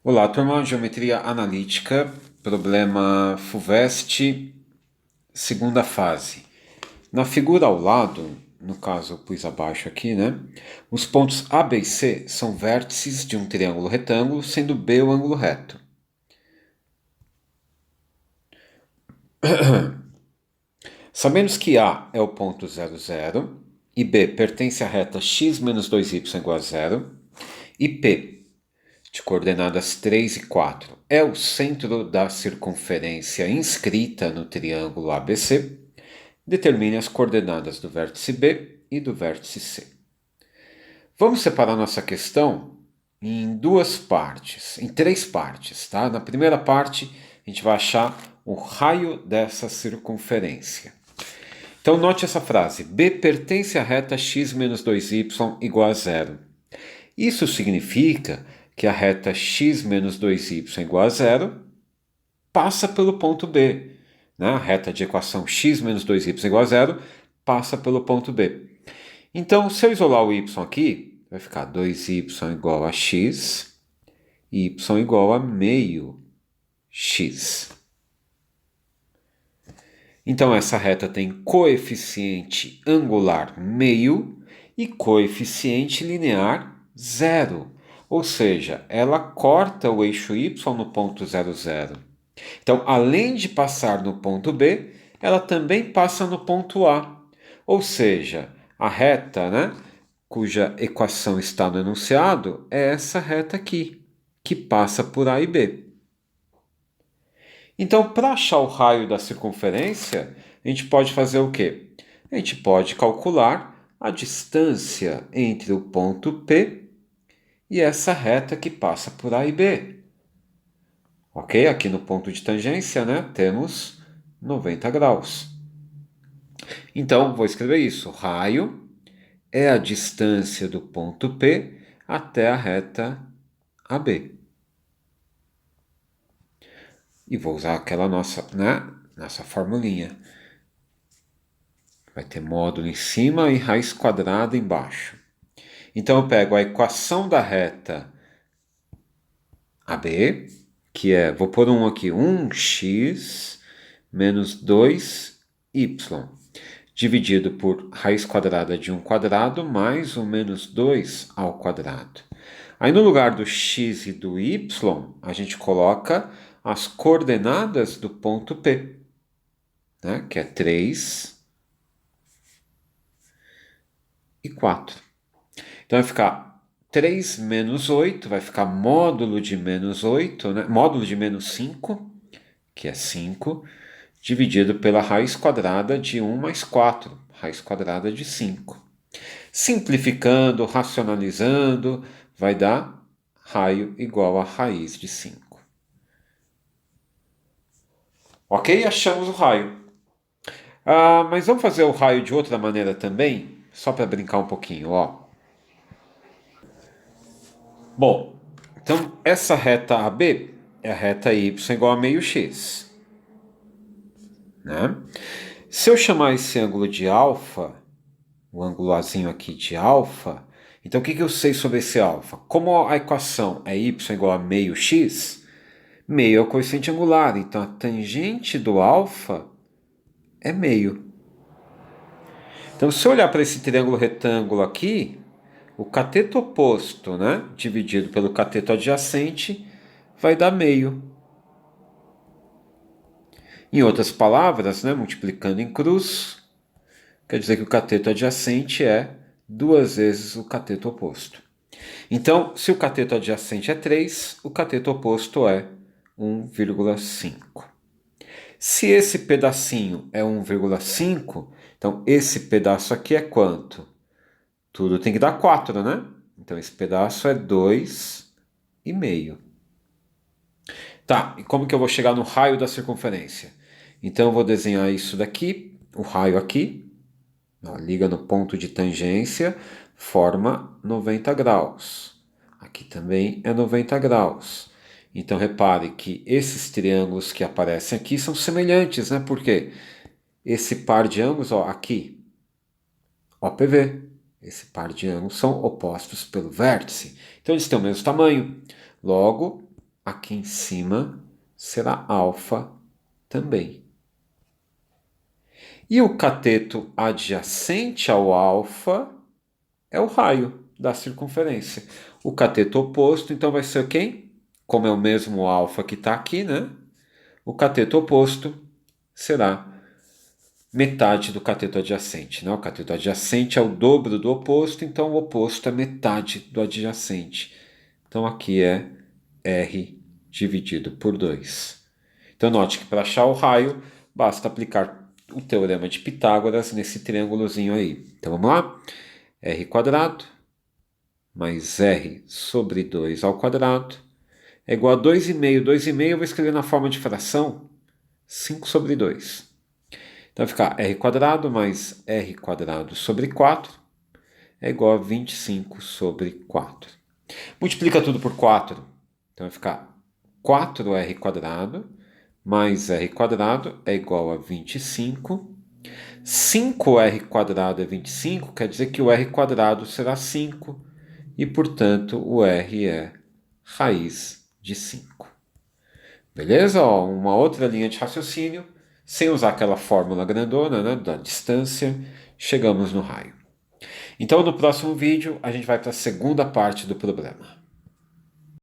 Olá, turma, Geometria Analítica, problema FUVEST, segunda fase. Na figura ao lado, no caso eu pus abaixo aqui, né? Os pontos A, B e C são vértices de um triângulo retângulo, sendo B o ângulo reto. Sabemos que A é o ponto 0, 0, e B pertence à reta x menos 2y igual a 0, e P, de coordenadas 3 e 4, é o centro da circunferência inscrita no triângulo ABC, determine as coordenadas do vértice B e do vértice C. Vamos separar nossa questão em duas partes, em três partes, tá? Na primeira parte, a gente vai achar o raio dessa circunferência. Então, note essa frase: B pertence à reta x menos 2y igual a 0. Isso significa que a reta x menos 2y igual a 0 passa pelo ponto B. Né? A reta de equação x menos 2y igual a 0 passa pelo ponto B. Então, se eu isolar o y aqui, vai ficar 2y igual a x, y igual a meio x. Então, essa reta tem coeficiente angular meio e coeficiente linear 0. Ou seja, ela corta o eixo y no ponto 0, 0. Então, além de passar no ponto B, ela também passa no ponto A. Ou seja, a reta, né, cuja equação está no enunciado, é essa reta aqui, que passa por A e B. Então, para achar o raio da circunferência, a gente pode fazer o quê? A gente pode calcular a distância entre o ponto P e essa reta que passa por A e B. Ok? Aqui no ponto de tangência, né, temos 90 graus. Então, vou escrever isso. Raio é a distância do ponto P até a reta AB. E vou usar aquela nossa formulinha. Vai ter módulo em cima e raiz quadrada embaixo. Então, eu pego a equação da reta AB, que é, vou pôr um aqui, 1x menos 2y, dividido por raiz quadrada de 1 quadrado mais o menos 2 ao quadrado. Aí no lugar do x e do y, a gente coloca as coordenadas do ponto P, né, que é 3 e 4. Então vai ficar 3 menos 8, vai ficar módulo de menos 8, né, módulo de menos 5, que é 5, dividido pela raiz quadrada de 1 mais 4, raiz quadrada de 5. Simplificando, racionalizando, vai dar raio igual a raiz de 5. Ok? Achamos o raio. Mas vamos fazer o raio de outra maneira também, só para brincar um pouquinho, ó. Bom, então essa reta AB é a reta y igual a meio x. Né? Se eu chamar esse ângulo de alfa, o ângulo Azinho aqui de alfa, então o que eu sei sobre esse alfa? Como a equação é y igual a meio x, meio é o coeficiente angular, então a tangente do alfa é meio. Então, se eu olhar para esse triângulo retângulo aqui, o cateto oposto, né, dividido pelo cateto adjacente, vai dar meio. Em outras palavras, né, multiplicando em cruz, quer dizer que o cateto adjacente é 2 vezes o cateto oposto. Então, se o cateto adjacente é 3, o cateto oposto é 1,5. Se esse pedacinho é 1,5, então esse pedaço aqui é quanto? Tudo tem que dar 4, né? Então esse pedaço é 2,5. Tá, e como que eu vou chegar no raio da circunferência? Então eu vou desenhar isso daqui, o raio aqui, ó, liga no ponto de tangência, forma 90 graus. Aqui também é 90 graus. Então repare que esses triângulos que aparecem aqui são semelhantes, né? Por quê? Esse par de ângulos, ó, aqui, OPV. Esse par de ângulos são opostos pelo vértice. Então eles têm o mesmo tamanho. Logo, aqui em cima será alfa também. E o cateto adjacente ao alfa é o raio da circunferência. O cateto oposto, então, vai ser quem? Como é o mesmo alfa que está aqui, né? O cateto oposto será metade do cateto adjacente, né? O cateto adjacente é o dobro do oposto, então o oposto é metade do adjacente. Então aqui é R dividido por 2. Então note que para achar o raio, basta aplicar o teorema de Pitágoras nesse triângulozinho aí. Então vamos lá? R quadrado mais R sobre 2 ao quadrado é igual a 2,5. 2,5 eu vou escrever na forma de fração 5 sobre 2. Então vai ficar R quadrado mais R quadrado sobre 4 é igual a 25 sobre 4. Multiplica tudo por 4. Então vai ficar 4R quadrado mais R quadrado é igual a 25. 5R quadrado é 25, quer dizer que o R quadrado será 5. E, portanto, o R é raiz de 5. Beleza? Ó, uma outra linha de raciocínio, sem usar aquela fórmula grandona, né, da distância, chegamos no raio. Então, no próximo vídeo, a gente vai para a segunda parte do problema.